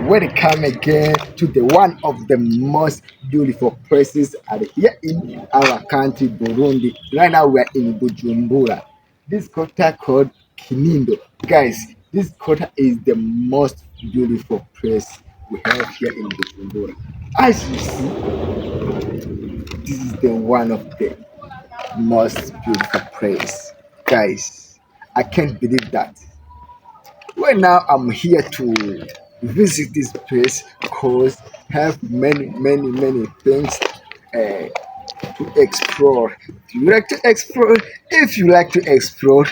welcome again to the one of the most beautiful places here in our country, Burundi. Right now we are in Bujumbura. This quarter called Kinindo. Guys, this quarter is the most beautiful place we have here in Bujumbura. As you see, this is the one of the most beautiful place. Guys, I can't believe that. Right now I'm here to visit this place because have many things uh, to explore. Do you like to explore? If you like to explore,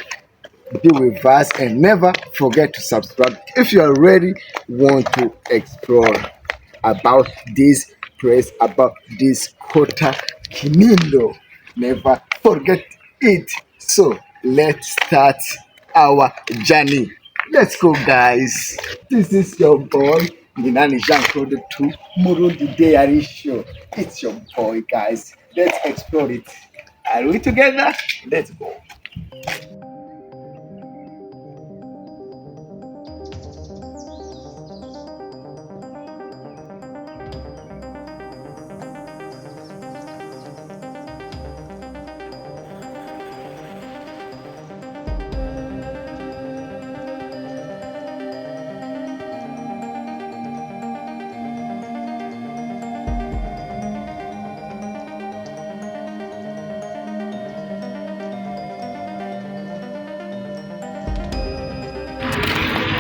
be with us and never forget to subscribe if you already want to explore about this place, about this Kota Kinindo. Never forget it. So let's start our journey. Let's go, guys. This is your boy, Minani Jean-Claude 2 Murundi Diary Show. It's your boy, guys. Let's explore it. Are we together? Let's go.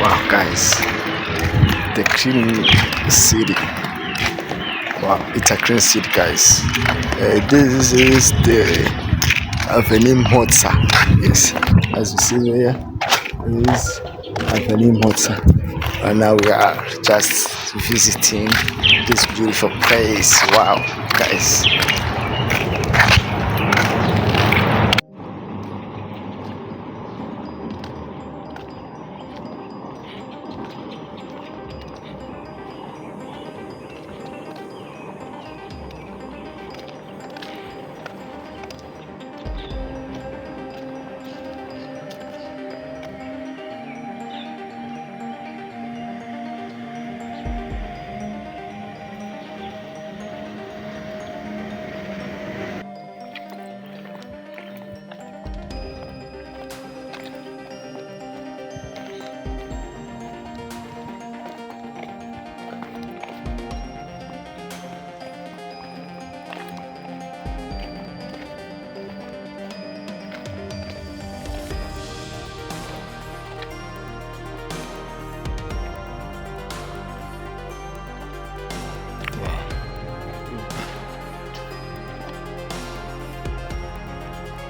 Wow, guys, the clean city. Wow, it's a clean city, guys. This is the Avenue Motsa. Yes, as you see here, is Avenue Motsa. And now we are just visiting this beautiful place. Wow, guys.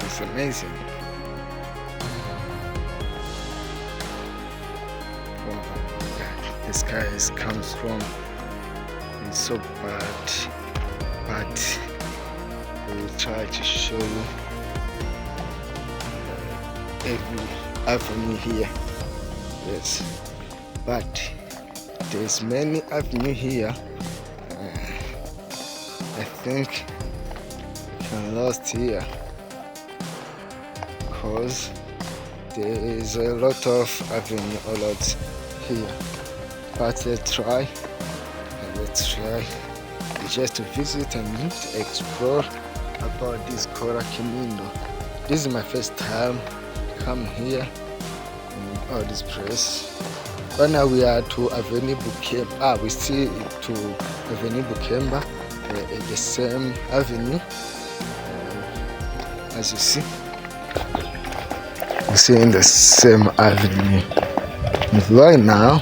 It's amazing. Wow. The sky comes from it's so bad, but we will try to show you every avenue here. Yes, but there's many avenue here. I think I'm lost here because there is a lot of avenue a lot here, but let's try just to visit and explore about this Kota Kinindo. This is my first time come here in all this place. Right now we are to Avenue Bukemba. We see to Avenue Bukemba, the same avenue as you see. We're seeing the same avenue. And right now,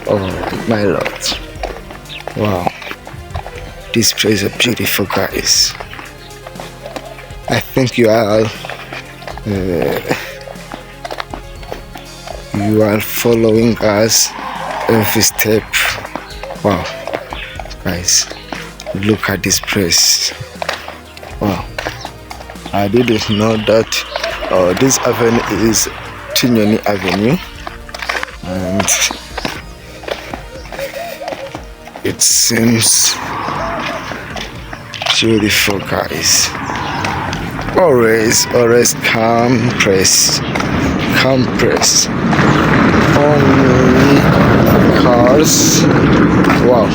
oh my lord, wow, this place is beautiful, guys. I think you are following us every step. Wow, guys, look at this place. Wow, I didn't know that this avenue is Tinyoni Avenue, and it seems beautiful, guys. Always calm press. only cars. Wow.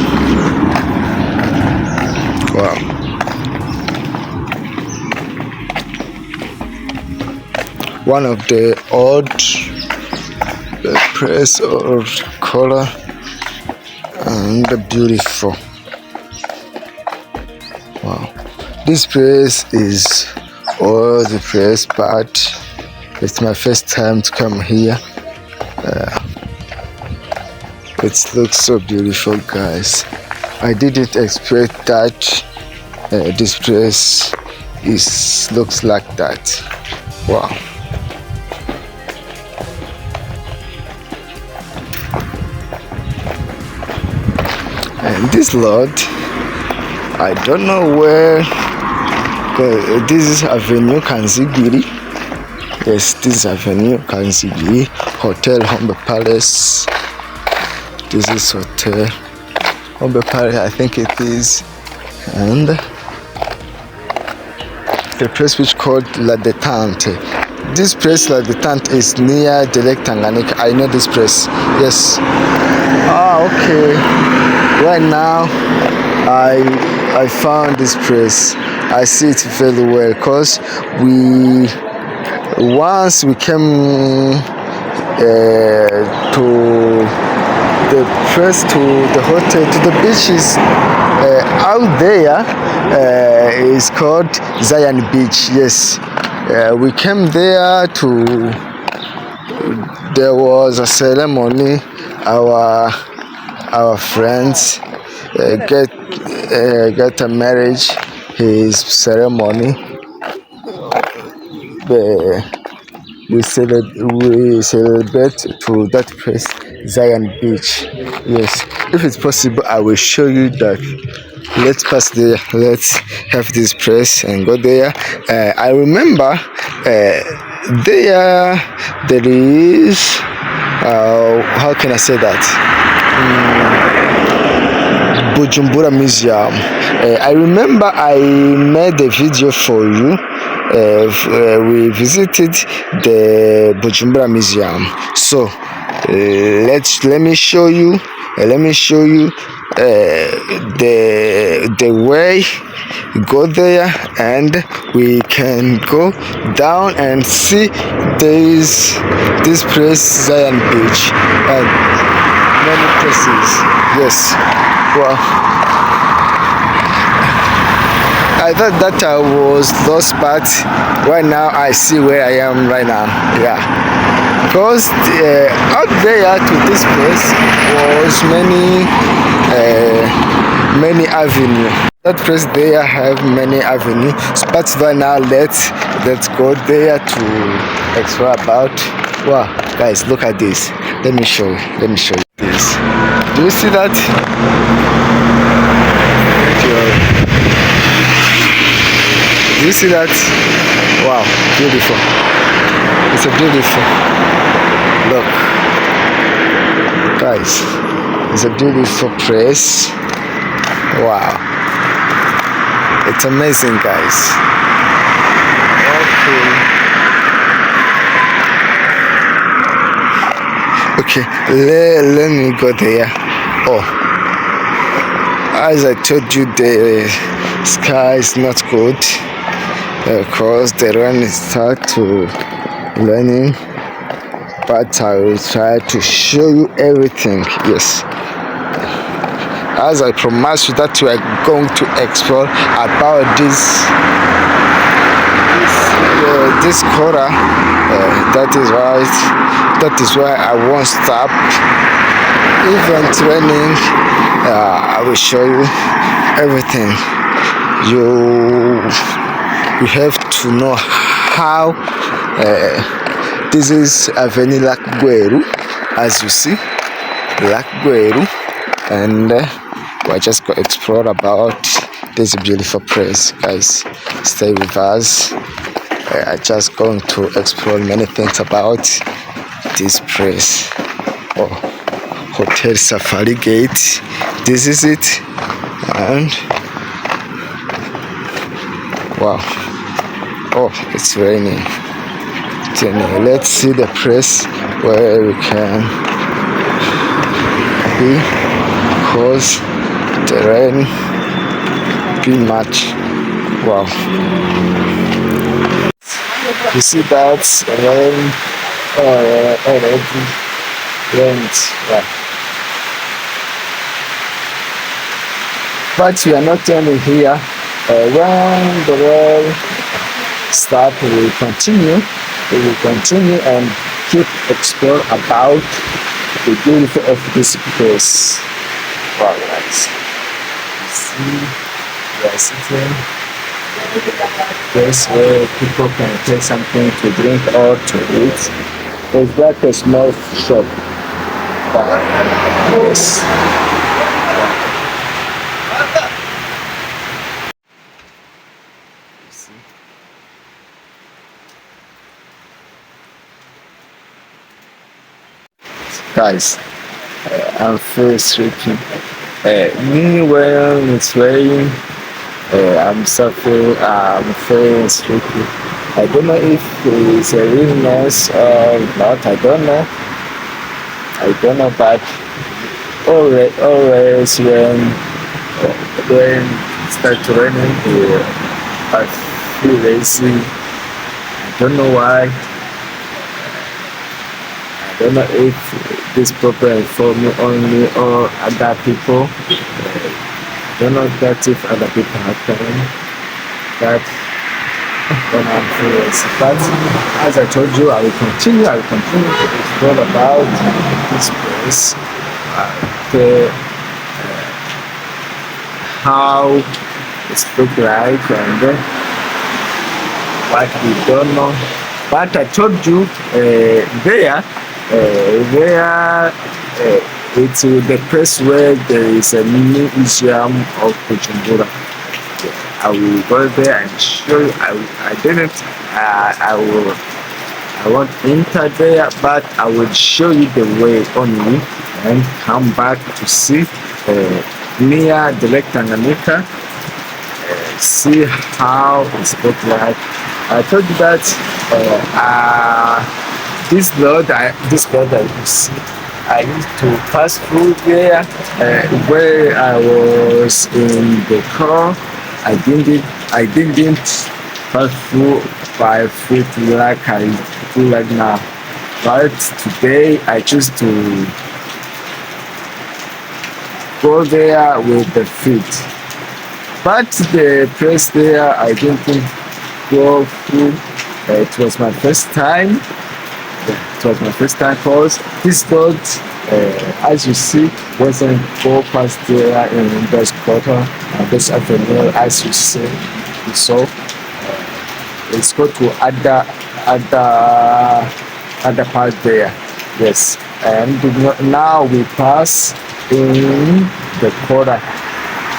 Wow. One of the odd place or color and beautiful. Wow. This place is all the place, but it's my first time to come here. It looks so beautiful, guys. I didn't expect that this place looks like that. Wow. And this lot, I don't know where. This is Avenue Kanzigiri. Yes, this is Avenue Kanzigiri. Hotel Humber Palace. This is Hotel Humber Palace, I think it is. And the place which called La Detente. This place, La Detente, is near the Lake Tanganyika. I know this place. Yes. Ah, okay. Right now, I found this place. I see it very well because once we came to the place, to the hotel, to the beaches out there is called Zion Beach. Yes, we came there to. There was a ceremony. Our friends get a marriage, his ceremony. We celebrate to that place, Zion Beach. Yes, if it's possible, I will show you that. Let's pass there. Let's have this place and go there. I remember there is how can I say that? Bujumbura Museum. I remember I made a video for you. We visited the Bujumbura Museum. So let me show you. The way we go there, and we can go down and see this place, Zion Beach, and many places. Yes. Wow. I thought that I was lost, but right now I see where I am right now. Yeah. Because out there to this place was many avenues. That place there have many avenues. But right now let's go there to explore about. Wow, guys, look at this. Let me show you this. Do you see that? Do you see that? Wow, beautiful. It's a beautiful. Look, guys, it's a beautiful place. Wow, it's amazing, guys. Okay, let me go there. Oh, as I told you, the sky is not good because the rain start to raining. But I will try to show you everything. Yes, as I promised you that we are going to explore about this corner. That is why I won't stop. Even it's raining, I will show you everything. You have to know how. This is Avenue Lakgweru, as you see, Lakgweru, and we're just going to explore about this beautiful place, guys. Stay with us. I'm just going to explore many things about this place. Oh, Hotel Safari Gate. This is it, and wow. Oh, it's raining. Then let's see the place where we can be, because the rain be much. Wow. You see that rain already rained. Yeah. But we are not only here. When the rain start, we will continue. We will continue and keep explore about the beauty of this place. Wow, guys. You see, we are sitting place where people can take something to drink or to eat. It's like a small shop. Yes. Guys, I'm feeling sleepy. Me when it's raining, I'm feeling sleepy. I don't know if it's a illness or not. I don't know. But always when it starts raining, I feel lazy. I don't know why. I don't know if this problem for me only or other people. I don't know that if other people have time. But when I'm curious. But as I told you, I will continue to explore about this place. How it's look like and what we don't know. But I told you it's the place where there is a mini museum of Bujumbura. I will go there and show you. I didn't. I won't enter there, but I will show you the way only and come back to see near the Lake Tanganyika. See how it's look like. I told you that this road that you see, I used to pass through there where I was in the car. I didn't pass through by foot like I do right now. But today I choose to go there with the feet. But the place there I didn't go through. It was my first time. Because this road, as you see, wasn't go past there in this quarter and this avenue, as you see. So let's go to other part there. Yes, and now we pass in the quarter.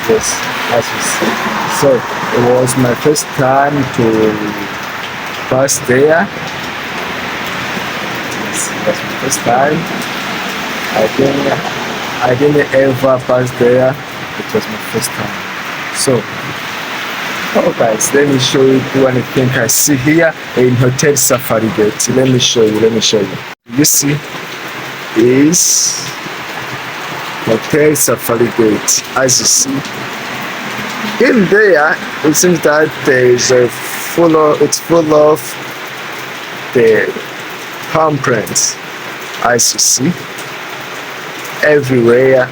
Yes, as you see. So it was my first time to pass there. That's my first time. I didn't ever pass there. It was my first time. So, guys, let me show you one thing I see here in Hotel Safari Gate. Let me show you. You see, is Hotel Safari Gate. As you see, in there, it seems that there is it's full of the palm prints, as you see, everywhere.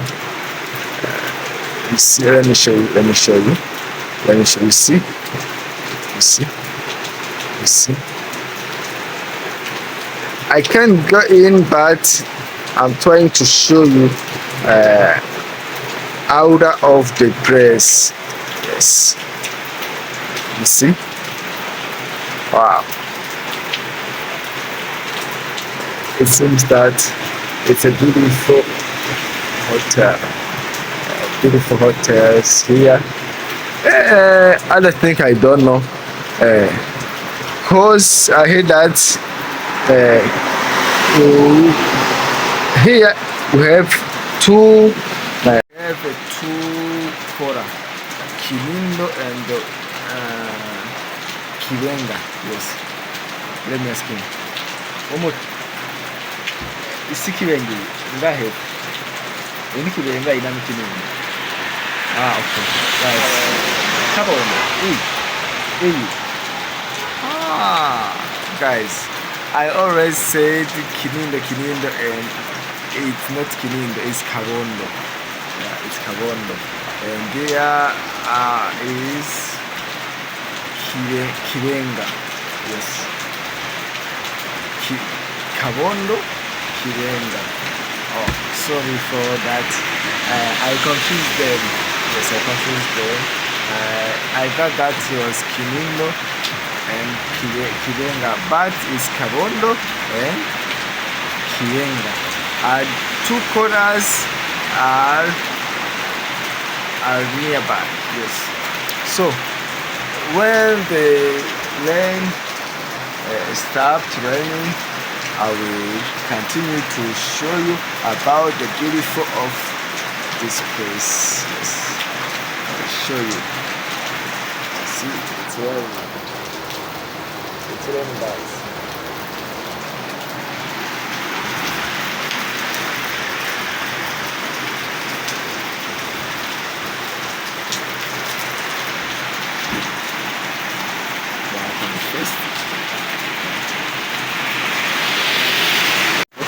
You see, let me show you. You see. I can't go in, but I'm trying to show you out of the place. Yes. You see? Wow. It seems that it's a beautiful hotel. Beautiful hotels here. Other thing I don't know. Cause I heard that here we have two. Two quota, Kibenga and Kibenga. Yes. Let me ask him. umuti isi Kibenga ngahe ini Kibenga ina Kinini. Okay, guys, Kabondo. Guys, I always said Kinindo, and it's not Kinindo, it's Kabondo. Yeah, it's Kabondo. And there is Kibenga. Yes. Kabondo, Kibenga. Oh, sorry for that. I confused them. Yes, I confused them. I thought that was Kinindo and Kibenga, but it's Kabondo and Kibenga. Two corners are nearby. Yes. So when the rain stopped raining, I will continue to show you about the beautiful of this place. Yes, I will show you. See, it's raining. It's raining, guys.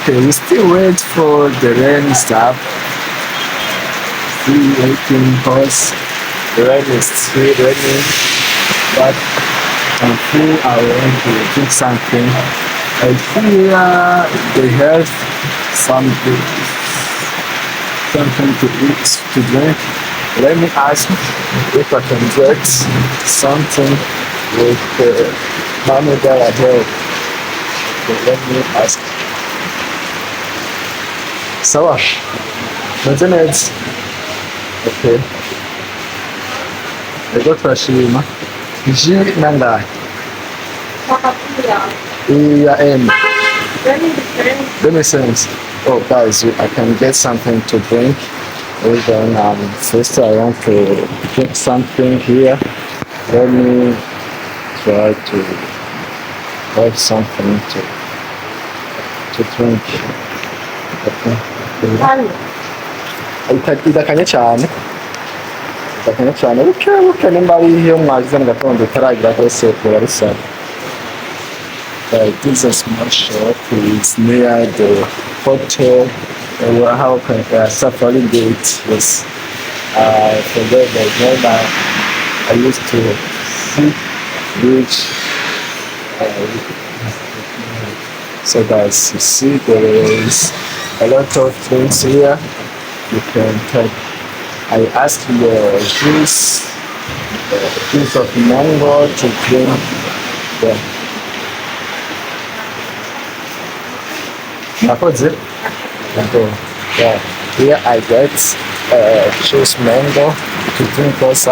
Okay, we still wait for the rain stop. Still waiting because the rain is still raining. But until I want to do something, I feel they have something to eat, to drink. Let me ask if I can get something with the money that I have. Okay, let me ask. Sawa, maintenance. Okay. Ego turashima. Ji nangahe? Iya M. Let me sense. Oh guys, I can get something to drink. Then first I want to drink something here. Let me try to have something to drink. Okay. idakanye cyane buke nimba ari iyo mwagize mu gatondo utaragira hose kuba rusa. This is a small shop. It's near the hotel how Safari Gate. Yes, from there I used to see which so guys, you see there is a lot of things here you can take. I asked the juice of mango to drink. Yeah. Here I get juice mango to drink because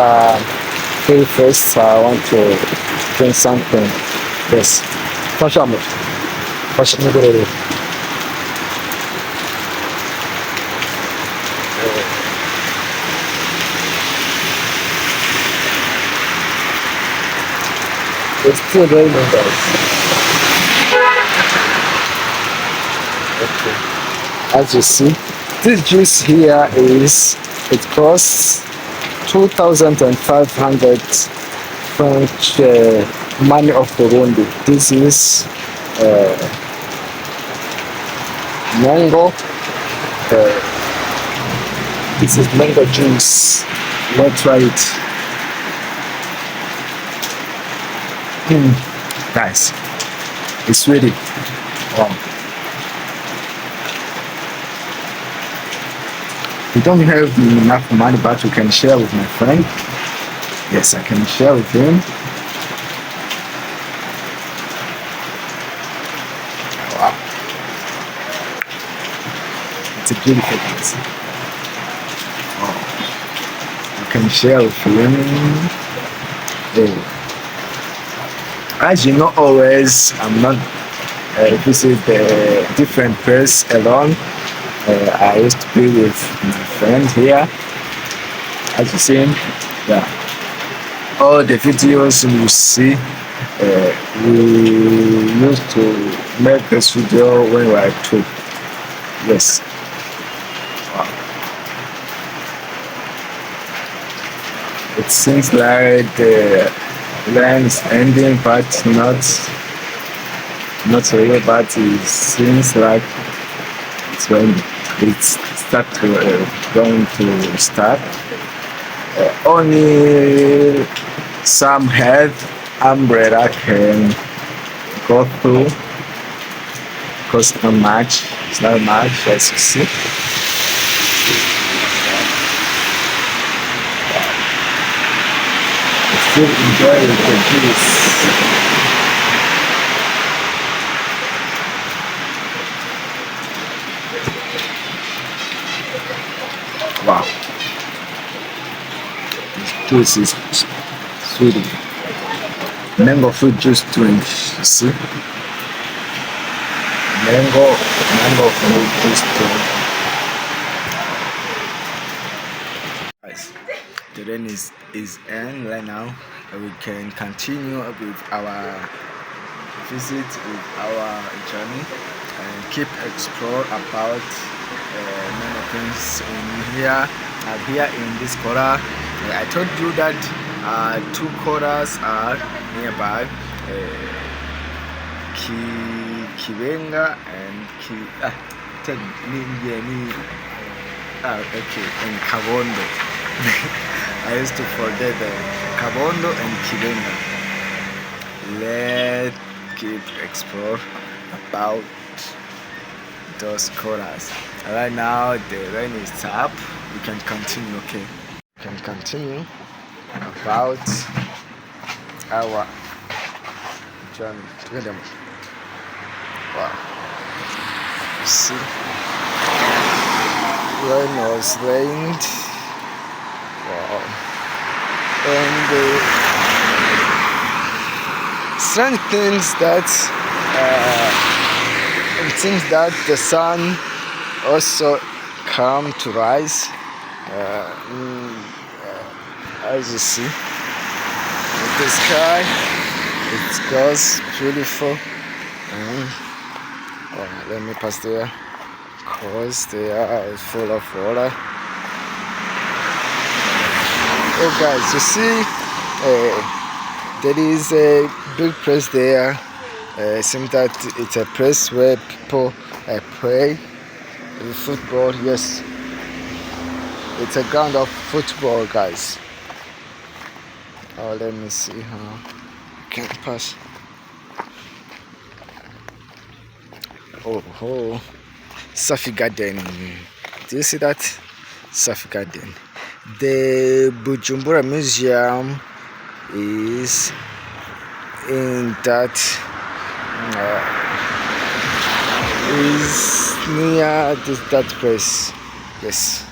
first I want to drink something. Yes. It's still raining, guys. Okay. As you see, this juice here it costs 2,500 French money of Burundi. This is mango. This is mango juice. Let's try it. Guys, it's ready. Wow. We don't have enough money, but we can share with my friend. Yes, I can share with him. Wow. It's a beautiful place. Wow. You can share with him. Yeah. As you know, always I'm not visit a different place alone. I used to be with my friend here. As you see, yeah. All the videos you see We used to make this video when we were two. Yes. Wow. It seems like the line is ending, but not really. But it seems like it's when going to start. Only some head umbrella can go through because it's not much as you see. Still enjoy the juice. Wow, this juice is sweet. Mango fruit juice drink. You see, mango fruit juice drink. Guys, the rain is end right now. We can continue with our visit, with our journey, and keep explore about many things in here. And here in this corner, I told you that two corners are nearby. Kibenga and and Kabondo. I used to forget the Kabondo and Kibenga. Let's keep explore about those corners. Right now the rain is up. We can continue. Okay, we can continue about our journey together. Wow, you see, rain was rained. Wow, and strange things that it seems that the sun also come to rise. As you see, the sky, it goes beautiful. Let me pass there, cause they are full of water. Oh guys, you see, there is a big place there. It seems that it's a place where people play football. Yes, it's a ground of football, guys. Oh, let me see how I can pass. Oh, Safi Garden. Do you see that? Safi Garden. The Bujumbura Museum is in that is near that place. Yes,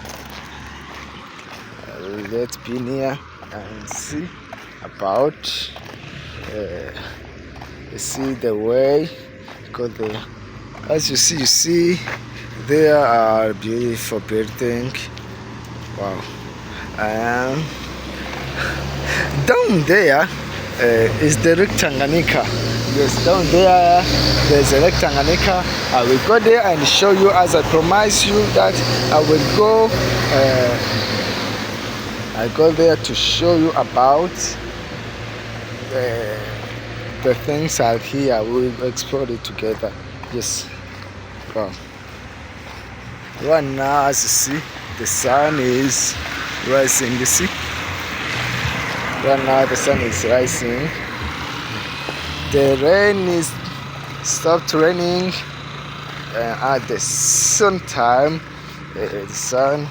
let's be near and see about see the way, because as you see there are beautiful building. Wow. Down there is the Lake Tanganyika. Yes, down there's a Lake Tanganyika. I will go there and show you, as I promise you that I will go. I go there to show you about the things out here. We will explore it together. Yes. Wow. Right now, as you see, the sun is rising. You see? Right now, the sun is rising. The rain is stopped raining. At the same time, the sun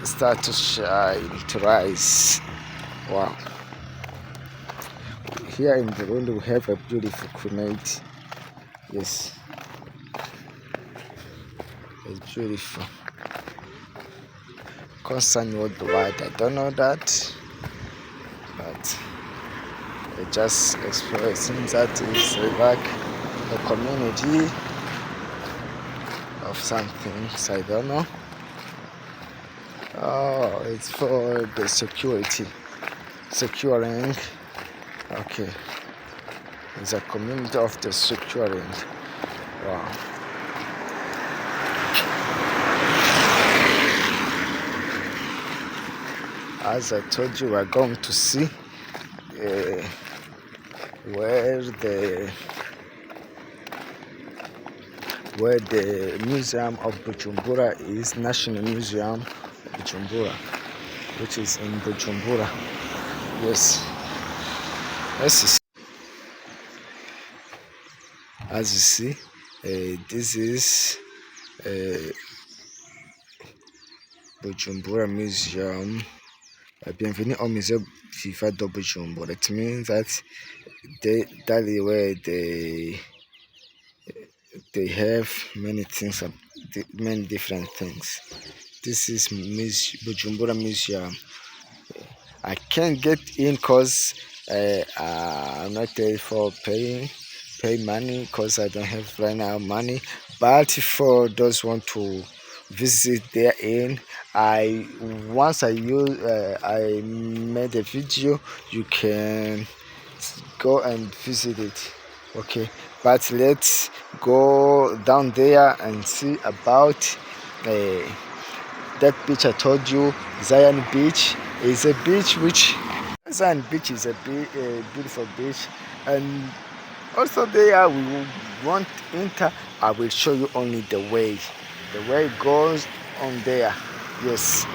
start to shine, to rise. Wow. Here in Burundi, we have a beautiful climate. Yes. It's beautiful. Constant worldwide, I don't know that, but I just explore. It seems that it's like a community of something, so I don't know. Oh, it's for the security, securing Okay, it's a community of the securing. Wow. As I told you, we're going to see where the Museum of Bujumbura is, National Museum of Bujumbura, which is in Bujumbura. Yes. As you see, this is Bujumbura Museum. Bienvenue au musée Fila de Bujumbura. It means that that is where they have many things, many different things. This is Bujumbura Museum. I can't get in because I'm not there for pay money because I don't have right now money. But for those who want to visit there in, once I made a video, you can go and visit it. Okay, but let's go down there and see about that beach I told you. Zion Beach is a beach which Zion Beach is a beautiful beach, and also there we won't enter. I will show you only the way goes on there. Yes,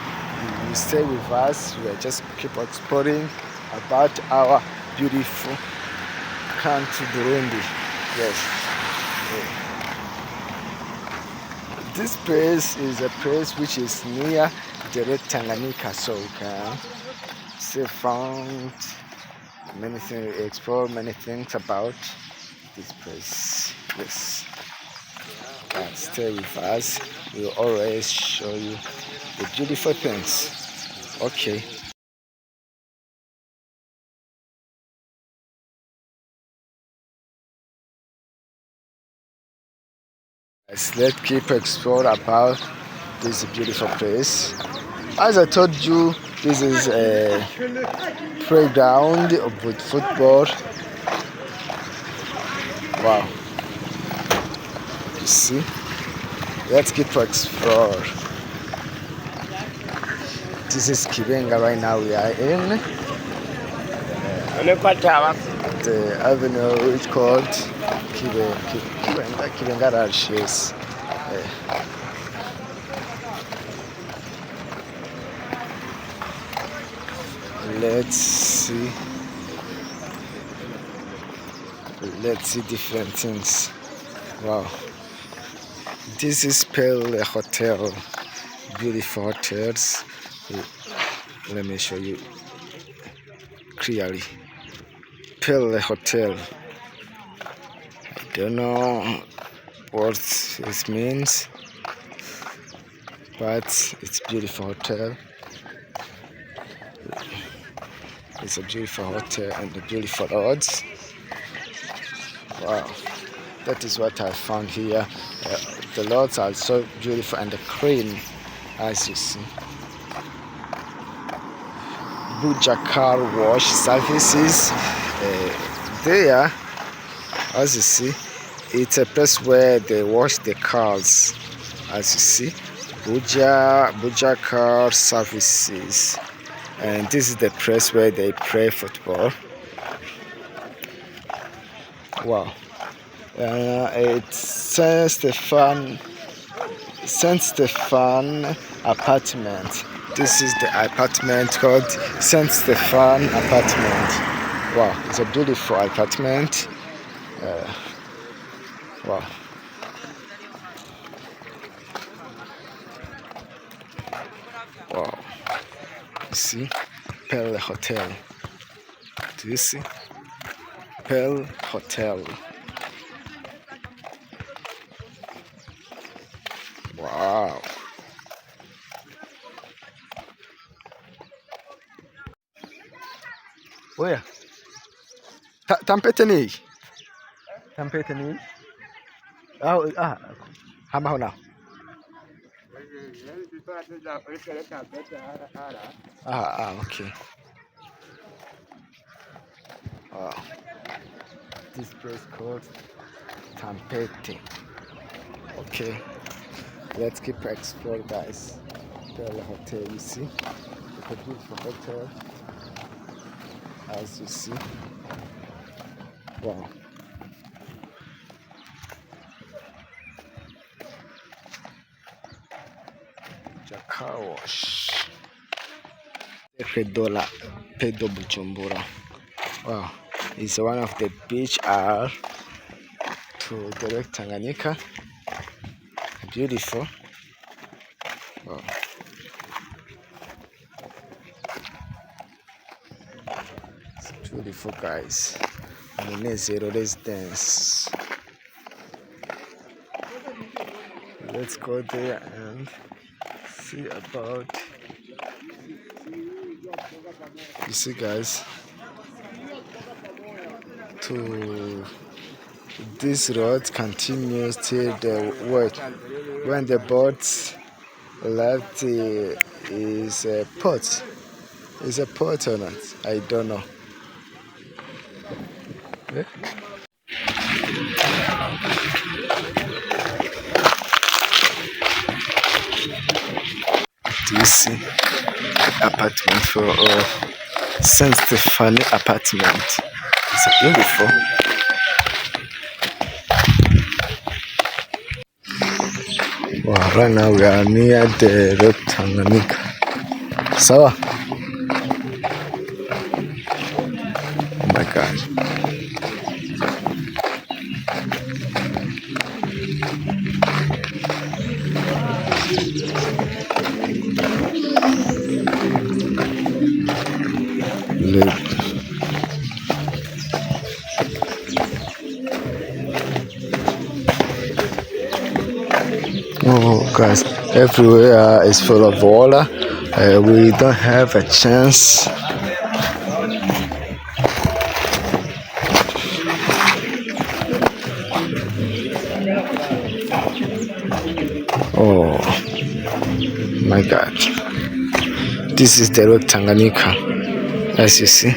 you stay with us. We are just keep exploring about our beautiful country Burundi. Yes. This place is a place which is near the Red Tanganyika, so we can still found many things, explore many things about this place. Yes, and stay with us. We'll always show you the beautiful things. Okay. Let's keep explore about this beautiful place. As I told you, this is a playground with football. Wow. You see? Let's keep explore. This is Kibenga right now. We are in the avenue which called Kibenga Ranches. Let's see different things. Wow, this is Pale Hotel, beautiful hotels. Let me show you clearly. Pale Hotel, I don't know what it means, but it's beautiful hotel. It's a beautiful hotel and a beautiful roads. Wow, that is what I found here. The roads are so beautiful and clean, as you see. Buja car wash services. There, as you see, it's a place where they wash the cars. As you see, Buja car services. And this is the place where they play football. Wow. It's Saint Stefan apartment. This is the apartment called Saint Stefan apartment. Wow, it's a beautiful apartment. Wow. Wow. You see? Pearl Hotel. Do you see? Pearl Hotel. Wow. Where? Tampete ni? Tampete ni? Hama now. Okay. Wow, this place called Tampete. Okay, let's keep exploring, guys. The hotel, you see, it's a beautiful hotel, as you see. Wow, car wash. Pedo Bujumbura. Wow, it's one of the beach are to the Lake Tanganyika. Beautiful. Wow. It's beautiful, guys. Munezero residence. Let's go there and see about. You see, guys, to this road continues till the what when the boat left is a port. Is a port or not? I don't know. Yeah. Do you see apartment for Saint Stephanie apartment? It's beautiful. Wow, right now we are near the Lake Tanganyika. Sawa. Oh my God. Lake. Oh, guys, everywhere is full of water. We don't have a chance. Oh my God. This is the Lake Tanganyika, as you see.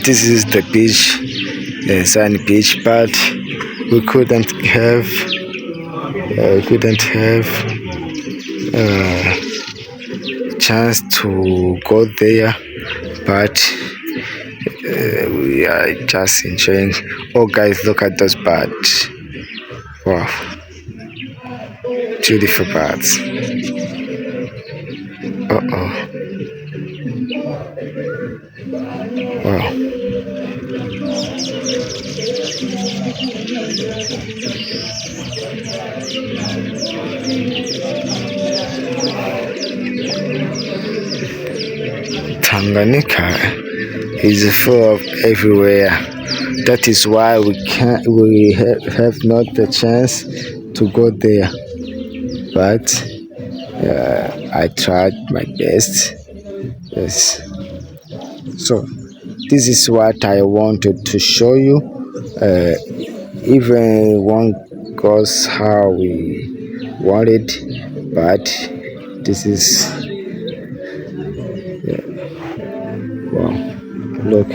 This is the beach, the sunny beach, but we couldn't have chance to go there, but we are just enjoying. Oh, guys, look at those birds! Wow, beautiful birds. Oh, wow. Tanganyika is full of everywhere. That is why we have not the chance to go there. But I tried my best. Yes. So this is what I wanted to show you. Uh, even one goes how we wanted, but this is wow. Look,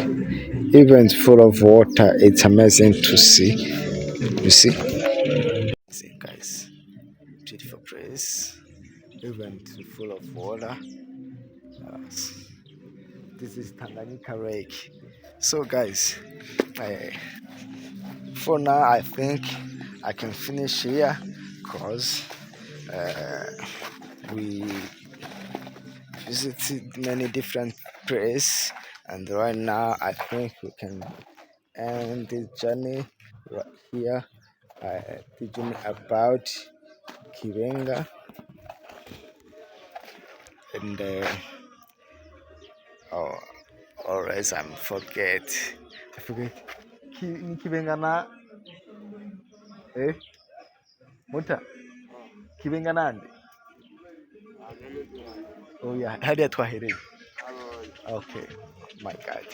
even full of water, it's amazing to see. You see? See, guys, beautiful place, even full of water. This is Tanganyika Lake. So, guys, for now, I think I can finish here because we visited many different places, and right now I think we can end this journey right here. The journey about Kibenga and oh, always I forget. I forget. Kibenga na Muta Kibenga nande. Oh yeah, hadi twahereye. Okay, my God.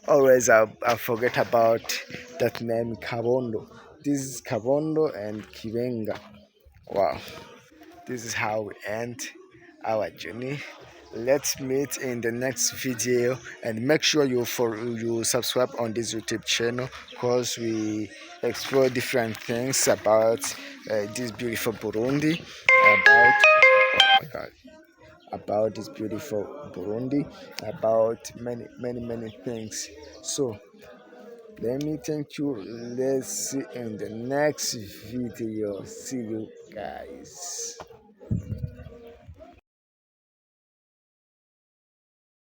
Always I forget about that name Kabondo. This is Kabondo and Kibenga. Wow. This is how we end our journey. Let's meet in the next video, and make sure you subscribe on this YouTube channel, because we explore different things about this beautiful Burundi, about oh my God, about this beautiful Burundi, about many things. So let me thank you. Let's see in the next video. See you guys.